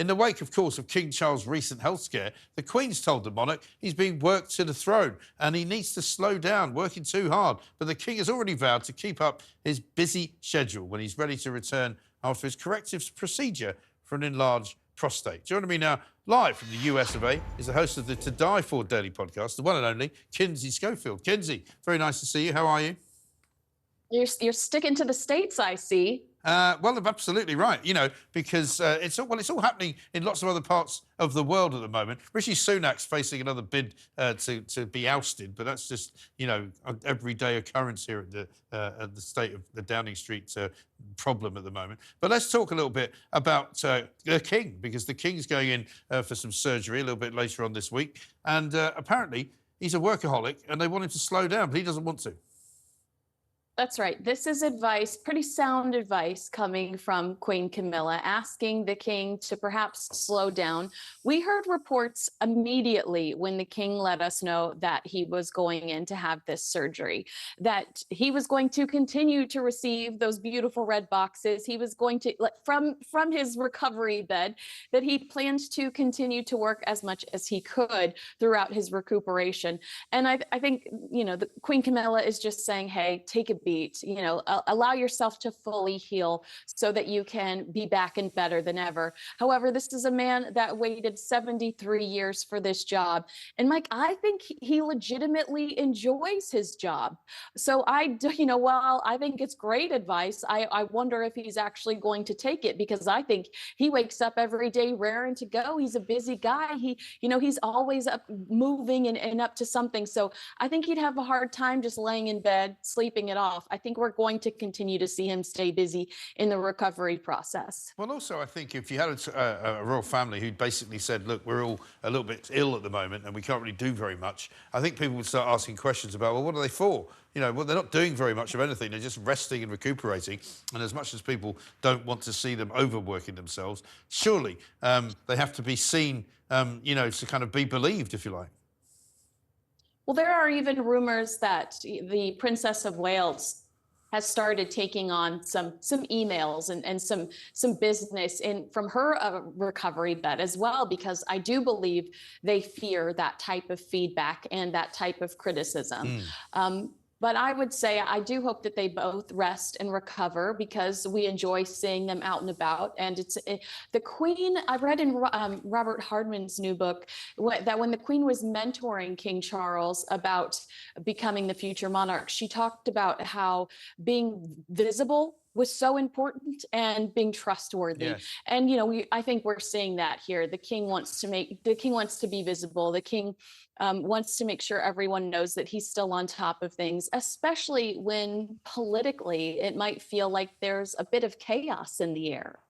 In the wake, of course, of King Charles' recent health scare, the Queen's told the monarch he's being worked to the throne and he needs to slow down, working too hard. But the King has already vowed to keep up his busy schedule when he's ready to return after his corrective procedure for an enlarged prostate. Joining me now, live from the US of A, is the host of the To Die For Daily podcast, the one and only Kinsey Schofield. Kinsey, very nice to see you. How are you? You're sticking to the States, I see. Well, absolutely right. You know, because it's all happening in lots of other parts of the world at the moment. Rishi Sunak's facing another bid to be ousted, but that's just an everyday occurrence here at the state of the Downing Street problem at the moment. But let's talk a little bit about the King, because the King's going in for some surgery a little bit later on this week, and apparently he's a workaholic, and they want him to slow down, but he doesn't want to. That's right. This is advice, pretty sound advice coming from Queen Camilla, asking the king to perhaps slow down. We heard reports immediately when the king let us know that he was going in to have this surgery, that he was going to continue to receive those beautiful red boxes. He was going to, from his recovery bed, that he planned to continue to work as much as he could throughout his recuperation. And I think, the Queen Camilla is just saying, hey, take a beat, allow yourself to fully heal so that you can be back and better than ever. However, this is a man that waited 73 years for this job. And Mike, I think he legitimately enjoys his job. So while I think it's great advice, I wonder if he's actually going to take it, because I think he wakes up every day raring to go. He's a busy guy. He's always up moving and up to something. So I think he'd have a hard time just laying in bed, sleeping it off. I think we're going to continue to see him stay busy in the recovery process. Well, also, I think if you had a royal family who basically said, look, we're all a little bit ill at the moment and we can't really do very much, I think people would start asking questions about, well, what are they for? Well, they're not doing very much of anything. They're just resting and recuperating. And as much as people don't want to see them overworking themselves, surely they have to be seen, to kind of be believed, if you like. Well, there are even rumors that the Princess of Wales has started taking on some emails and some business from her recovery bed as well, because I do believe they fear that type of feedback and that type of criticism. But I would say I do hope that they both rest and recover, because we enjoy seeing them out and about. And the Queen, I read in Robert Hardman's new book that when the Queen was mentoring King Charles about becoming the future monarch, she talked about how being visible was so important and being trustworthy. Yes. And I think we're seeing that here. The king wants to be visible. The king wants to make sure everyone knows that he's still on top of things, especially when politically it might feel like there's a bit of chaos in the air.